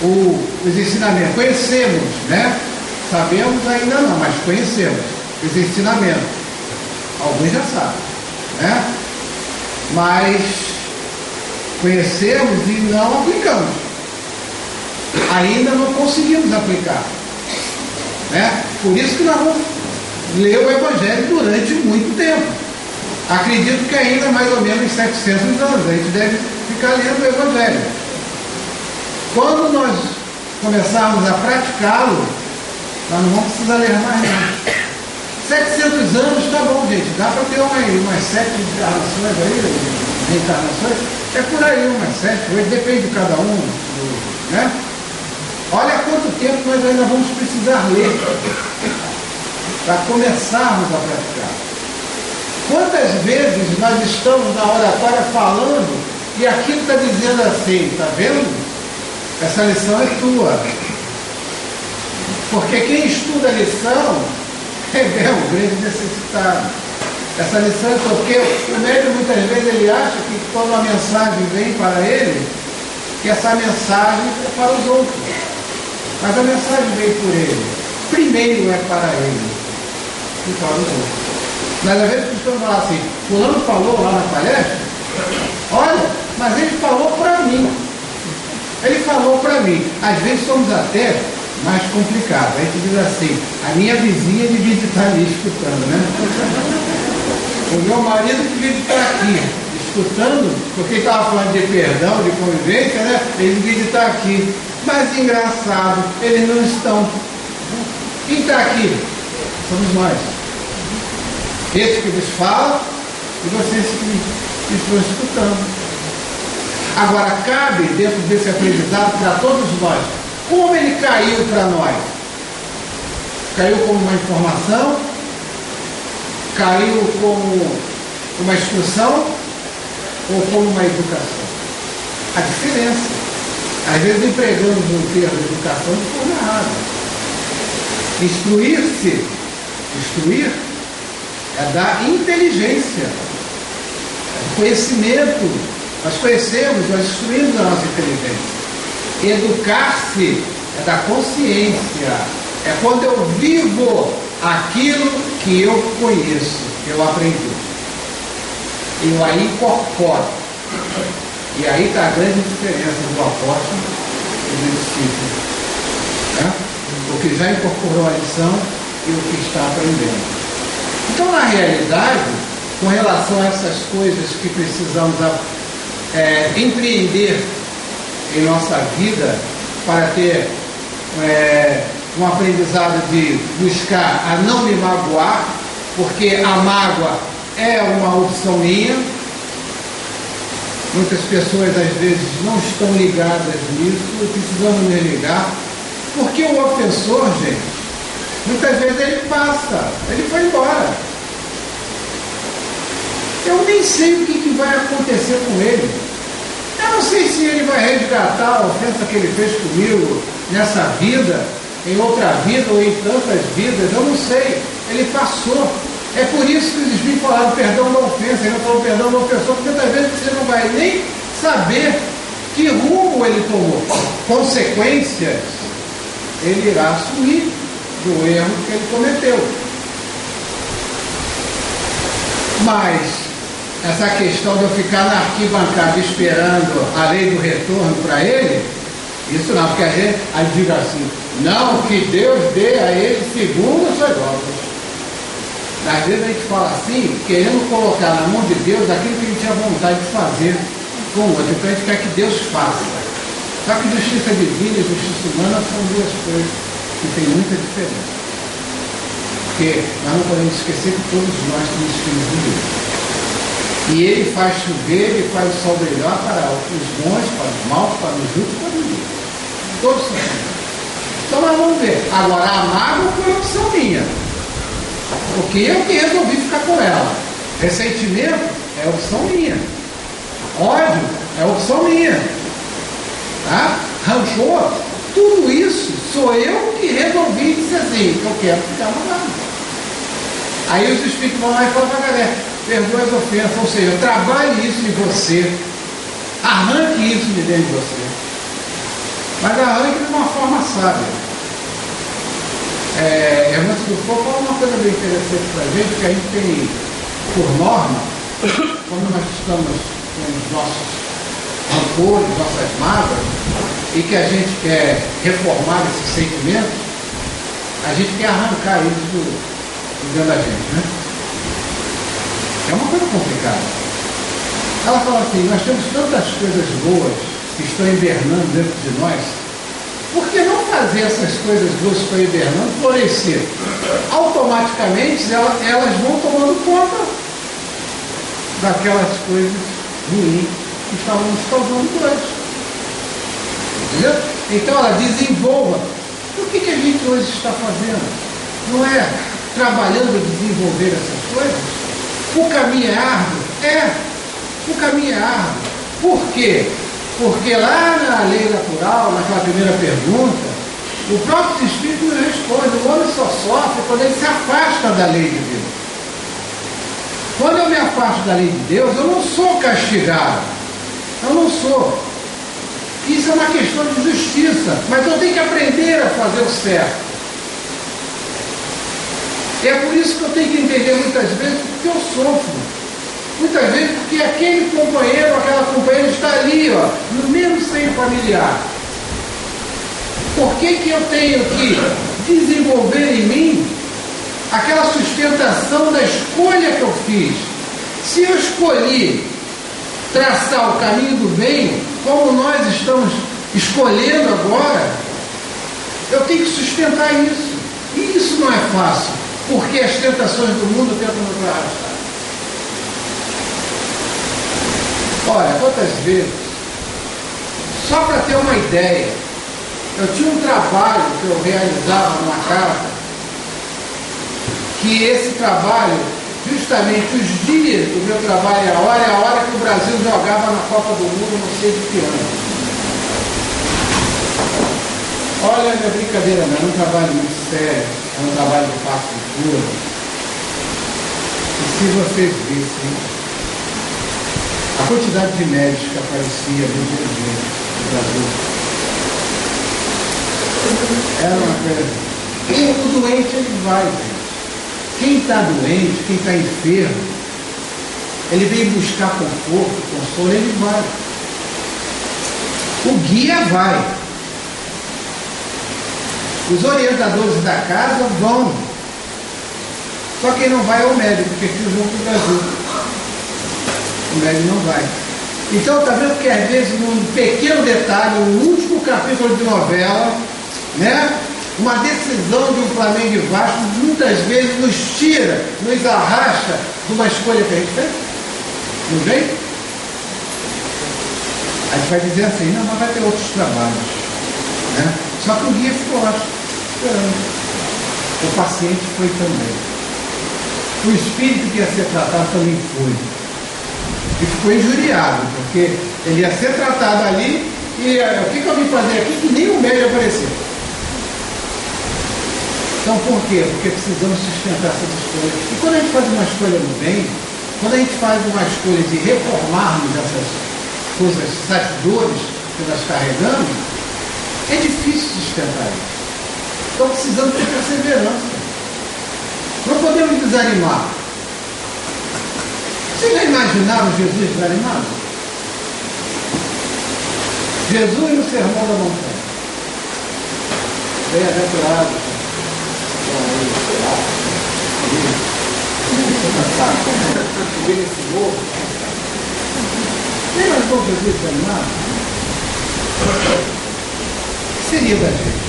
S1: os ensinamentos, conhecemos, né? Sabemos ainda não, mas conhecemos os ensinamentos. Alguns já sabem, né? Mas conhecemos e não aplicamos. Ainda não conseguimos aplicar, né? Por isso que nós vamos ler o Evangelho durante muito tempo. Acredito que ainda mais ou menos 700 anos a gente deve ficar lendo o Evangelho. Quando nós começarmos a praticá-lo, nós não vamos precisar ler mais não. 700 anos, tá bom, gente, dá para ter umas 7 encarnações aí, reencarnações, é por aí, umas 7, 8, depende de cada um, né? Olha quanto tempo nós ainda vamos precisar ler para começarmos a praticar. Quantas vezes nós estamos na oratória falando e aquilo está dizendo assim: está vendo? Essa lição é tua. Porque quem estuda a lição é o grande necessitado. Essa lição é porque o médium muitas vezes ele acha que quando a mensagem vem para ele, que essa mensagem é para os outros. Mas a mensagem veio por ele. Primeiro é para ele e para os outros. Mas às vezes as pessoas falam assim: fulano falou lá na palestra, olha, mas ele falou para mim. Ele falou para mim. Às vezes somos até mais complicado. A gente diz assim, a minha vizinha devia estar ali escutando, né? O meu marido devia estar aqui, escutando, porque ele estava falando de perdão, de convivência, né? Ele devia estar aqui. Mas engraçado, eles não estão. Quem está aqui? Somos nós. Esse que vos fala e vocês que estão escutando. Agora, cabe, dentro desse aprendizado, para todos nós, como ele caiu para nós? Caiu como uma informação? Caiu como uma instrução? Ou como uma educação? A diferença. Às vezes empregamos o termo de educação de forma errada. Instruir é dar inteligência, é conhecimento. Nós conhecemos, nós instruímos a nossa inteligência. Educar-se é da consciência, é quando eu vivo aquilo que eu conheço, que eu aprendi. Eu aí incorporo. E aí está a grande diferença do apóstolo e do discípulo. Né? O que já incorporou a lição e o que está aprendendo. Então, na realidade, com relação a essas coisas que precisamos empreender em nossa vida para ter um aprendizado de buscar a não me magoar, porque a mágoa é uma opção minha. Muitas pessoas às vezes não estão ligadas nisso e precisamos nos ligar, porque o ofensor, gente, muitas vezes ele passa, ele foi embora. Eu nem sei o que vai acontecer com ele. Eu não sei se ele vai resgatar a ofensa que ele fez comigo nessa vida, em outra vida ou em tantas vidas, eu não sei. Ele passou. É por isso que eles me falaram perdão da ofensa, ele não falou perdão da ofensor, porque muitas vezes você não vai nem saber que rumo ele tomou. Consequências, ele irá assumir do erro que ele cometeu. Mas essa questão de eu ficar na arquibancada esperando a lei do retorno para ele, isso não, porque a gente aí diga assim, não, que Deus dê a ele segundo as suas obras. Às vezes a gente fala assim, querendo colocar na mão de Deus aquilo que a gente tinha vontade de fazer com o outro. Então a gente quer que Deus faça. Só que justiça divina e justiça humana são duas coisas que têm muita diferença. Porque nós não podemos esquecer que todos nós somos filhos de Deus. E ele faz chover, ele faz o sol brilhar para os bons, para os maus, para os justos, para os justos. Todos são filhos. Então nós vamos ver. Agora, a mágoa foi a opção minha. Porque eu que resolvi ficar com ela. Ressentimento é opção minha. Ódio é opção minha. Tá? Rancor, tudo isso sou eu que resolvi dizer assim, que eu quero ficar magoado. Aí os espíritos vão lá e falam para a galera, perdoe as ofensas, ou seja, trabalhe isso em você, arranque isso de dentro de você. Mas arranque de uma forma sábia. Hermano do Fogo fala uma coisa bem interessante para a gente, que a gente tem, por norma, quando nós estamos com os nossos rancores, nossas mágoas, e que a gente quer reformar esses sentimentos, a gente quer arrancar eles de dentro da gente, né? É uma coisa complicada. Ela fala assim, nós temos tantas coisas boas que estão hibernando dentro de nós, por que não fazer essas coisas boas que estão hibernando florescer? Automaticamente elas vão tomando conta daquelas coisas ruins que estavam nos causando antes. Entendeu? Então ela desenvolva. O que a gente hoje está fazendo? Não é trabalhando a desenvolver essas coisas? O caminho é árduo? O caminho é árduo. Por quê? Porque lá na lei natural, naquela primeira pergunta, o próprio Espírito nos responde, o homem só sofre quando ele se afasta da lei de Deus. Quando eu me afasto da lei de Deus, eu não sou castigado. Eu não sou. Isso é uma questão de justiça, mas eu tenho que aprender a fazer o certo. É por isso que eu tenho que entender muitas vezes porque eu sofro. Muitas vezes porque aquele companheiro, aquela companheira está ali, ó, no mesmo seio familiar. Por que eu tenho que desenvolver em mim aquela sustentação da escolha que eu fiz? Se eu escolhi traçar o caminho do bem, como nós estamos escolhendo agora, eu tenho que sustentar isso. E isso não é fácil, porque as tentações do mundo tentam nos arrastar. Olha, quantas vezes, só para ter uma ideia, eu tinha um trabalho que eu realizava numa casa, que esse trabalho, justamente os dias do meu trabalho, a hora que o Brasil jogava na Copa do Mundo, não sei de que ano. Olha, não é brincadeira, não é um trabalho muito sério, é um trabalho de passo futuro. E se vocês vissem a quantidade de médicos que aparecia no dia a dia no Brasil, era uma coisa. O doente, ele vai, gente. Quem está doente, quem está enfermo, ele vem buscar conforto, consolo, ele vai. O guia vai. Os orientadores da casa vão. Só quem não vai é o médico, porque aqui junto do Brasil. O médico não vai. Então, está vendo que às vezes, num pequeno detalhe, no último capítulo de novela, né? Uma decisão de um Flamengo e Vasco muitas vezes nos tira, nos arrasta de uma escolha que a gente fez. Não vem? A gente vai dizer assim, não, mas vai ter outros trabalhos. Né? Só que o guia ficou lá esperando. O paciente foi também. O espírito que ia ser tratado também foi. E ficou injuriado, porque ele ia ser tratado ali e o que eu vim fazer aqui que nem o médico apareceu. Então por quê? Porque precisamos sustentar essas escolhas. E quando a gente faz uma escolha no bem, quando a gente faz uma escolha de reformarmos essas coisas, essas dores que nós carregamos, é difícil sustentar isso. Então precisamos ter perseverança. Não podemos desanimar. Vocês já imaginaram Jesus desanimado? Jesus no Sermão da Montanha. Bem-aventurado. Nem mais bom Jesus desanimado? O que seria da gente?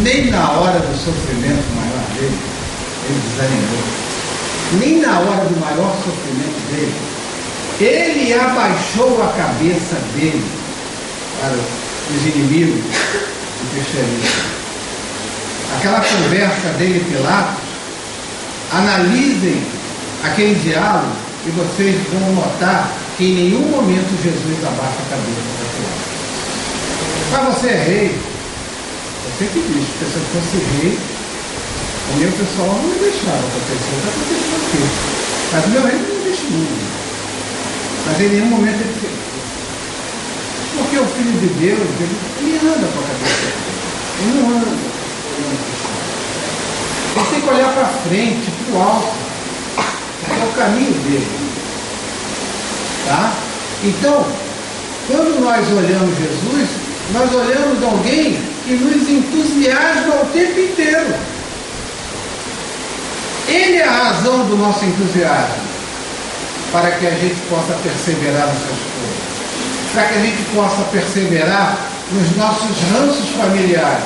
S1: Nem na hora do sofrimento maior dele, ele desanimou. Nem na hora do maior sofrimento dele, ele abaixou a cabeça dele para os inimigos do cristianismo. Aquela conversa dele e Pilatos, analisem aquele diálogo e vocês vão notar que em nenhum momento Jesus abaixa a cabeça para Pilatos. Mas você é rei. Você que diz, porque se eu fosse rei, o meu pessoal não me deixava acontecer, está acontecendo aqui. Mas o meu reino não existe muito. Mas em nenhum momento ele fez. Porque o Filho de Deus, ele anda com a cabeça. Ele não anda. Ele tem que olhar para frente, para o alto. É o caminho dele. Tá? Então, quando nós olhamos Jesus, nós olhamos alguém que nos entusiasma o tempo inteiro. Ele é a razão do nosso entusiasmo, para que a gente possa perseverar nessas coisas, para que a gente possa perseverar nos nossos ranços familiares,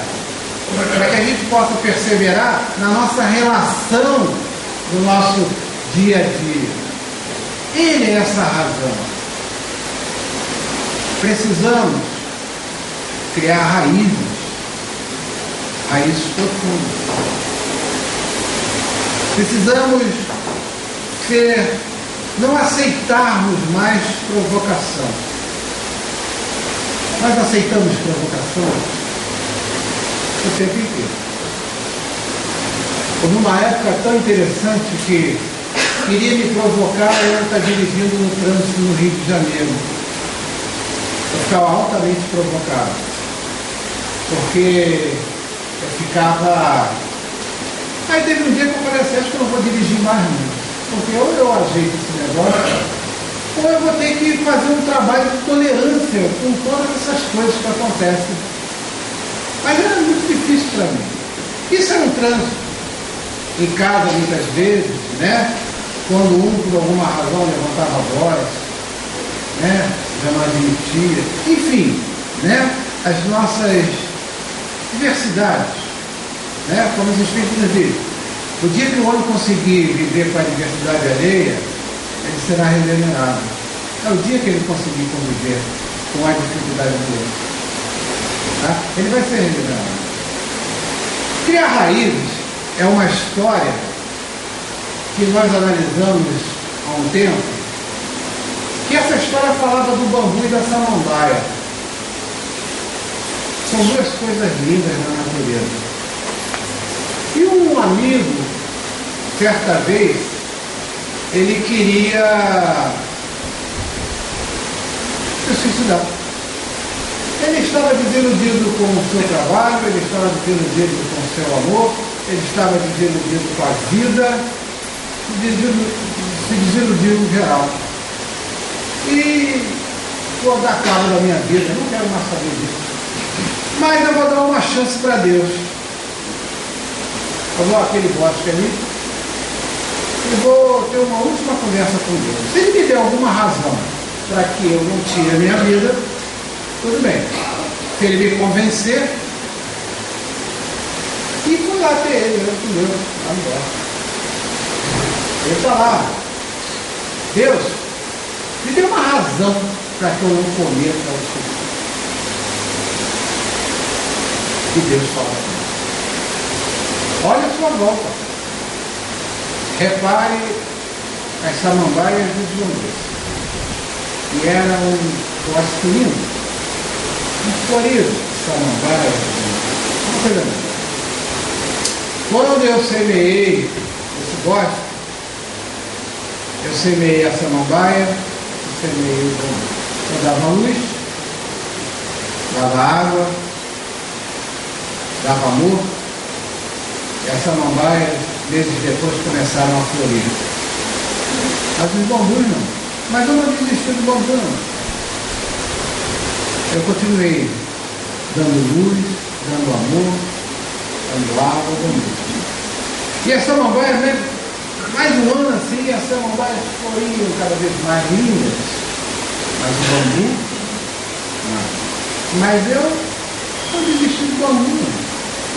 S1: para que a gente possa perseverar na nossa relação do nosso dia a dia. Ele é essa razão. Precisamos criar raízes profundas. Precisamos não aceitarmos mais provocação. Nós aceitamos provocação o tempo inteiro. Houve uma época tão interessante que queria me provocar eu estar dirigindo no trânsito no Rio de Janeiro. Eu ficava altamente provocado, porque eu ficava... Aí teve um dia que eu falei assim, acho que eu não vou dirigir mais não, porque ou eu ajeito esse negócio, ou eu vou ter que fazer um trabalho de tolerância com todas essas coisas que acontecem. Mas era muito difícil para mim. Isso era um trânsito. Em casa, muitas vezes, né? Quando um, por alguma razão, levantava a voz, né? Já não admitia. Enfim, né? As nossas diversidades, né? Como os Espíritos nos dizem. O dia que o homem conseguir viver com a diversidade alheia, ele será regenerado. É o dia que ele conseguir conviver com a dificuldade do outro. Tá? Ele vai ser regenerado. Criar raízes é uma história que nós analisamos há um tempo, que essa história falava do bambu e da samambaia. São duas coisas lindas na natureza. E um amigo, certa vez, ele queria se suicidar. Ele estava desiludido com o seu trabalho, ele estava desiludido com o seu amor, ele estava desiludido com a vida, se desiludiu em geral. E vou dar cabo da minha vida, não quero mais saber disso. Mas eu vou dar uma chance para Deus. Eu vou àquele bosque ali e vou ter uma última conversa com Deus. Se ele me der alguma razão para que eu não tire a minha vida, tudo bem. Se ele me convencer, e fui lá ter ele, eu com Deus, lá no bosque. Ele está lá. Deus, me dê uma razão para que eu não cometa o suicídio. E Deus fala assim: olha a sua volta. Repare as samambaias dos bambus. E era um bosque lindo, um florido, samambaias, uma coisa linda. Quando eu semeei esse bosque, eu semeei a samambaia, eu semeei o bambu. Eu dava luz, dava água, dava amor, e as samambaias, meses depois, começaram a florir. Mas os bambus não. Mas eu não desisti do bambu, não. Eu continuei dando luz, dando amor, dando água ao bambu. E as samambaias, né? Mais um ano assim, as samambaias floriam cada vez mais lindas. Mas o bambu, não. Mas eu não desisti do bambu, não.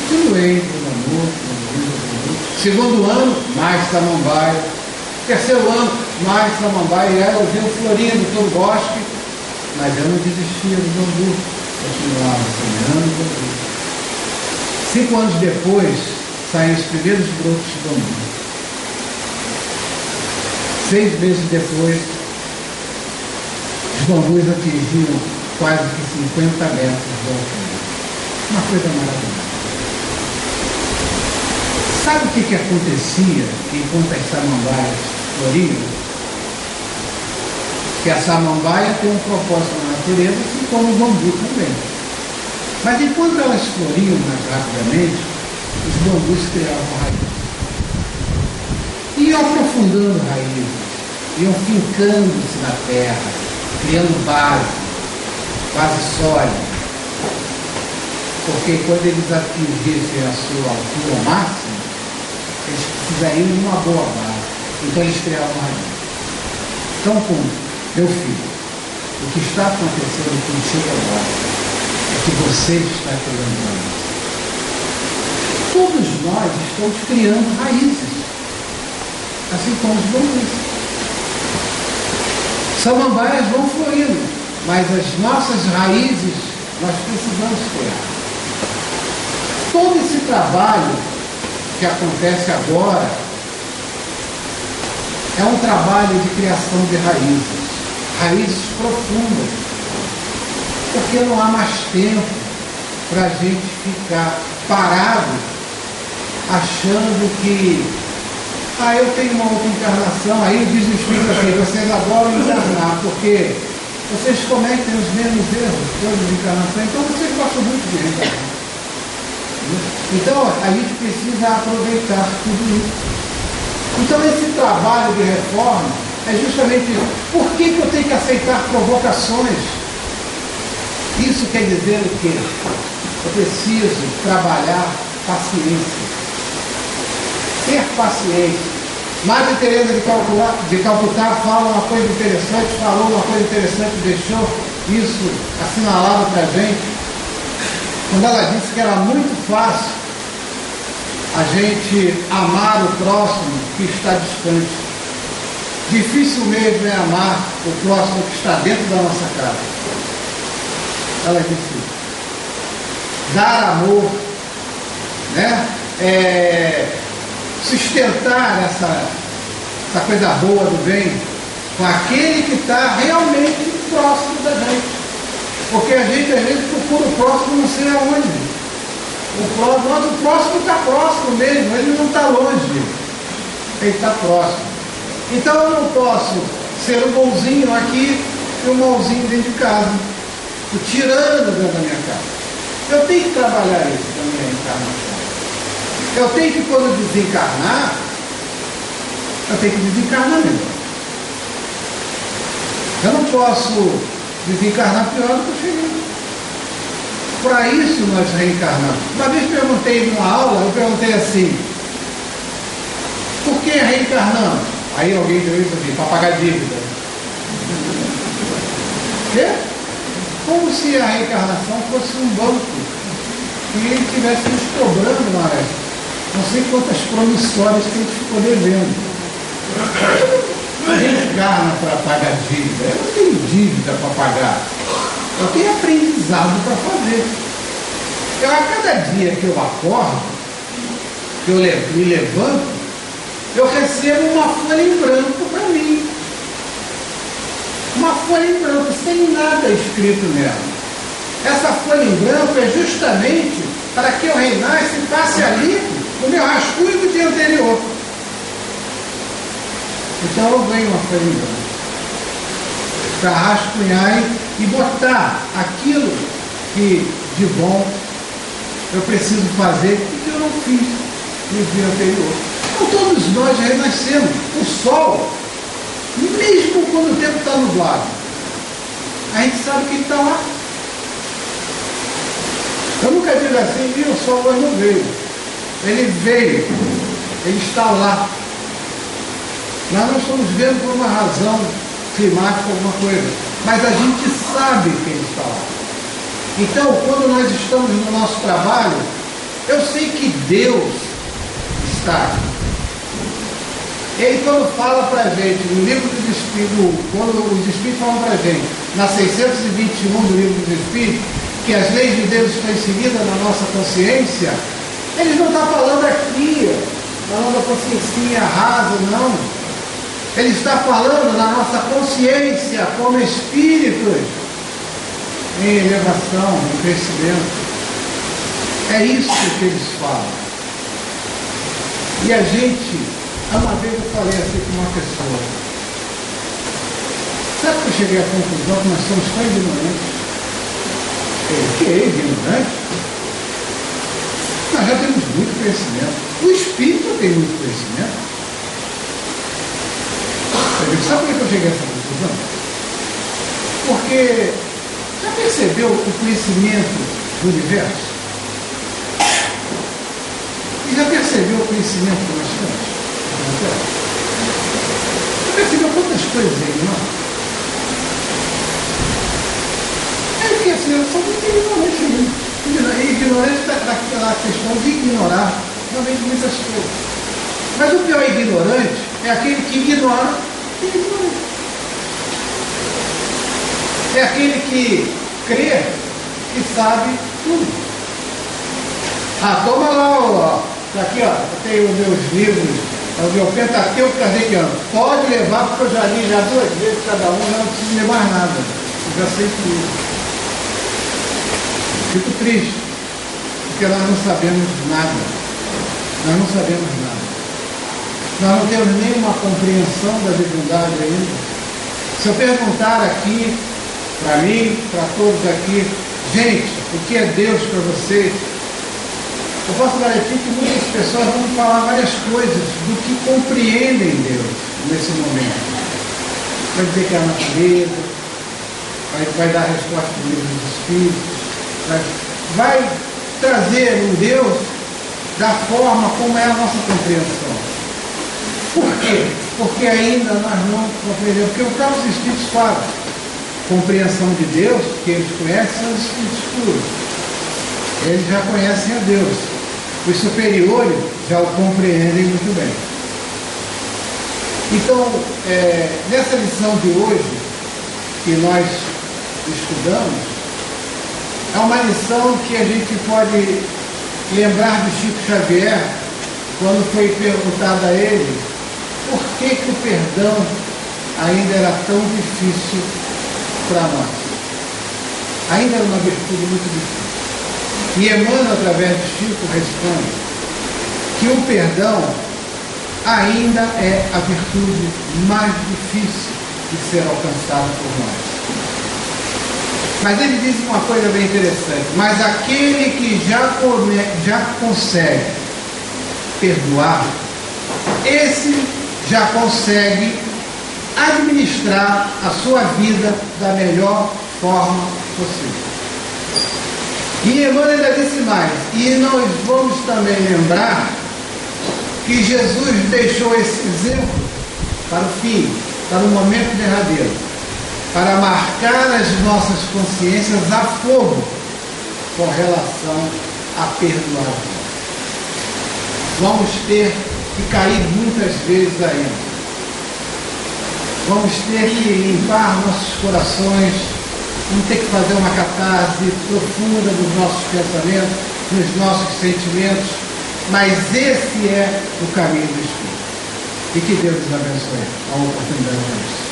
S1: Continuei dando amor, dando bambu. Segundo ano, mais samambaia. Terceiro ano, mais samambaia. E aí eu vi florindo todo o bosque. Mas eu não desistia do bambu. Continuava semeando o bambu. 5 anos depois, saíram os primeiros brotos de bambu. 6 meses depois, os bambus atingiam quase que 50 metros de altura. Uma coisa maravilhosa. Sabe o que acontecia enquanto as samambaias floriam? Que a samambaia tem um propósito na natureza, assim como o bambu também. Mas enquanto elas floriam mais rapidamente, os bambus criavam raízes. Iam aprofundando raízes, iam fincando-se na terra, criando base sólida. Porque quando eles atingissem a sua altura máxima, eles precisariam de uma boa base. Então eles criavam raízes. Então, meu filho, o que está acontecendo contigo agora é que você está criando raízes. Todos nós estamos criando raízes, assim como os bambus. Samambaias vão florindo, mas as nossas raízes nós precisamos criar. Todo esse trabalho que acontece agora é um trabalho de criação de raízes profundas, porque não há mais tempo para a gente ficar parado achando que eu tenho uma outra encarnação. Aí diz o Espírito assim: vocês adoram encarnar porque vocês cometem os mesmos erros todas as encarnações, então vocês gostam muito de reencarnar. Então a gente precisa aproveitar tudo isso. Então esse trabalho de reforma é justamente isso. Por que eu tenho que aceitar provocações? Isso quer dizer o quê? Eu preciso trabalhar paciência. Ser paciente. Madre Teresa de Calcutá fala uma coisa interessante, falou uma coisa interessante, deixou isso assinalado para a gente, quando ela disse que era muito fácil a gente amar o próximo que está distante. Difícil mesmo é amar o próximo que está dentro da nossa casa. Ela disse isso. Dar amor, né? Sustentar essa coisa boa do bem com aquele que está realmente próximo da gente. Porque a gente às vezes procura o próximo não sei aonde. Mas o próximo está próximo mesmo, ele não está longe. Ele está próximo. Então eu não posso ser um bonzinho aqui e um malzinho dentro de casa. O tirano dentro da minha casa. Eu tenho que trabalhar isso na minha encarnação. Eu tenho que, quando desencarnar, eu tenho que desencarnar melhor. Eu não posso desencarnar pior do que eu cheguei. Para isso nós reencarnamos. Uma vez perguntei numa aula, eu perguntei assim, por que reencarnamos? Aí alguém deu isso assim, para pagar dívida. Quê? Como se a reencarnação fosse um banco e ele estivesse nos cobrando não sei quantas promissórias que a gente ficou devendo. A gente encarna para pagar dívida. Eu não tenho dívida para pagar. Eu tenho aprendizado para fazer. A cada dia que eu acordo, que eu me levanto, eu recebo uma folha em branco para mim. Uma folha em branco, sem nada escrito nela. Essa folha em branco é justamente para que eu reinasse e passe ali o meu rascunho do dia anterior. Então eu ganho uma folha em branco para rascunhar e botar aquilo que de bom eu preciso fazer e que eu não fiz no dia anterior. Então todos nós renascemos. O sol, mesmo quando o tempo está nublado, a gente sabe que ele está lá. Eu nunca digo assim, o sol hoje não veio. Ele veio, ele está lá. Nós não estamos vendo por uma razão climática, alguma coisa, mas a gente sabe que ele está lá. Então, quando nós estamos no nosso trabalho, eu sei que Deus está aqui. Ele, quando fala para a gente, no livro dos Espíritos, quando os Espíritos falam para a gente, na 621 do livro dos Espíritos, que as leis de Deus estão inseridas na nossa consciência, eles não estão falando aqui, falando da consciência rasa, não. Ele está falando na nossa consciência como espíritos em elevação, em crescimento. É isso que eles falam. E a gente, uma vez eu falei assim com uma pessoa, sabe que eu cheguei à conclusão que nós somos tão ignorantes? O que é ignorante? Nós já temos muito conhecimento. O espírito tem muito conhecimento. Sabe por que eu cheguei a essa conclusão? Porque já percebeu o conhecimento do universo? E já percebeu o conhecimento que nós temos? Já percebeu quantas coisas é ignorante? É porque assim, eu sou muito ignorante mesmo. Ignorante daquela questão de ignorar realmente muitas coisas. Mas o pior ignorante é aquele que ignora e ignorante. É aquele que crê que sabe tudo. Toma lá, ó. Tá aqui, ó. Eu tenho os meus livros, o meu Pentateuco Kardeciano. Pode levar, porque eu já li já 2 vezes cada um, já não preciso ler mais nada. Eu já sei tudo. Fico triste, porque nós não sabemos nada. Nós não sabemos nada. Nós não temos nenhuma compreensão da divindade ainda. Se eu perguntar aqui, para mim, para todos aqui, gente, o que é Deus para vocês? Eu posso garantir que muitas pessoas vão falar várias coisas do que compreendem Deus nesse momento. vai dizer que é a natureza, vai dar a resposta do livro dos Espíritos, vai trazer um Deus da forma como é a nossa compreensão. Por quê? Porque ainda nós não compreendemos, porque o próprio Espíritos fala, compreensão de Deus, que eles conhecem, são os Espíritos puros. Eles já conhecem a Deus. Os superiores já o compreendem muito bem. Então, nessa lição de hoje, que nós estudamos, é uma lição que a gente pode lembrar de Chico Xavier, quando foi perguntado a ele por que o perdão ainda era tão difícil para nós. Ainda era uma virtude muito difícil. E Emmanuel, através de Chico, responde que o perdão ainda é a virtude mais difícil de ser alcançada por nós. Mas ele diz uma coisa bem interessante: mas aquele que já consegue perdoar, esse já consegue administrar a sua vida da melhor forma possível. E Emmanuel ainda disse mais, e nós vamos também lembrar que Jesus deixou esse exemplo para o fim, para o momento derradeiro, para marcar as nossas consciências a fogo com relação a perdoar. Vamos ter que cair muitas vezes ainda. Vamos ter que limpar nossos corações, vamos ter que fazer uma catarse profunda dos nossos pensamentos, dos nossos sentimentos, mas esse é o caminho do Espírito. E que Deus nos abençoe a oportunidade disso.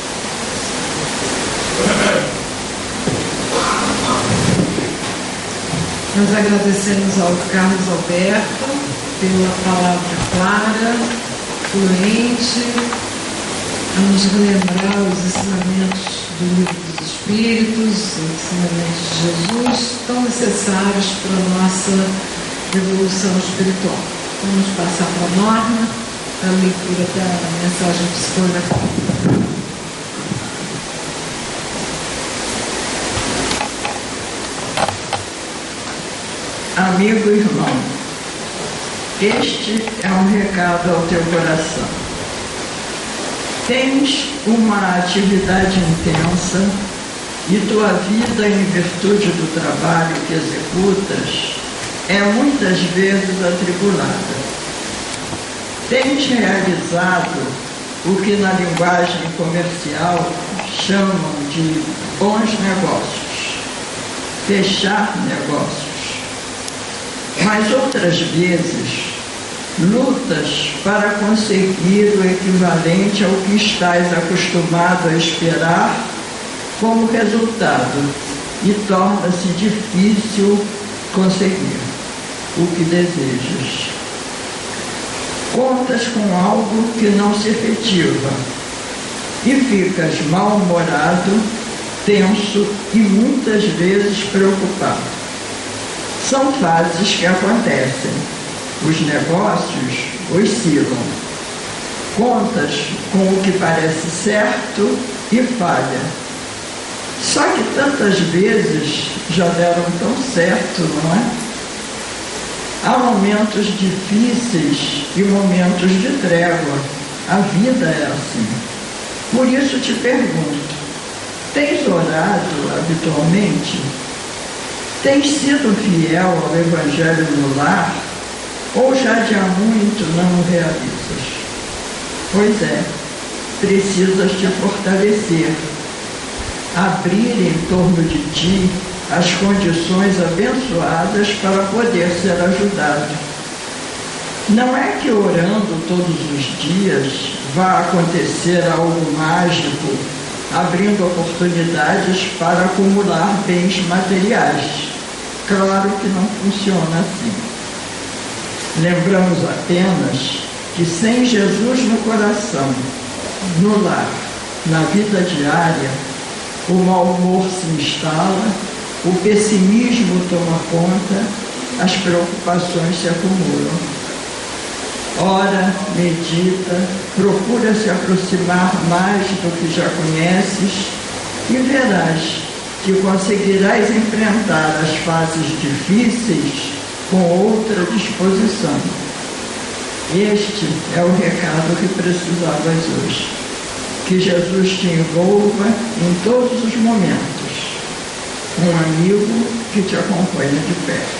S2: Nós agradecemos ao Carlos Alberto pela palavra clara, fluente, a nos relembrar os ensinamentos do Livro dos Espíritos, os ensinamentos de Jesus, tão necessários para a nossa evolução espiritual. Vamos passar para a Norma, a leitura da mensagem psicografada.
S3: Amigo irmão, este é um recado ao teu coração. Tens uma atividade intensa e tua vida, em virtude do trabalho que executas, é muitas vezes atribulada. Tens realizado o que na linguagem comercial chamam de bons negócios, fechar negócios. Mas outras vezes lutas para conseguir o equivalente ao que estás acostumado a esperar como resultado e torna-se difícil conseguir o que desejas. Contas com algo que não se efetiva e ficas mal-humorado, tenso e muitas vezes preocupado. São fases que acontecem. Os negócios oscilam. Contas com o que parece certo e falha. Só que tantas vezes já deram tão certo, não é? Há momentos difíceis e momentos de trégua. A vida é assim. Por isso te pergunto, tens orado habitualmente? Tens sido fiel ao Evangelho no lar? Ou já de há muito não o realizas? Pois é, precisas te fortalecer, abrir em torno de ti as condições abençoadas para poder ser ajudado. Não é que orando todos os dias vá acontecer algo mágico, abrindo oportunidades para acumular bens materiais. Claro que não funciona assim. Lembramos apenas que sem Jesus no coração, no lar, na vida diária, o mau humor se instala, o pessimismo toma conta, as preocupações se acumulam. Ora, medita, procura se aproximar mais do que já conheces e verás que conseguirás enfrentar as fases difíceis com outra disposição. Este é o recado que precisavas hoje. Que Jesus te envolva em todos os momentos, um amigo que te acompanha de perto.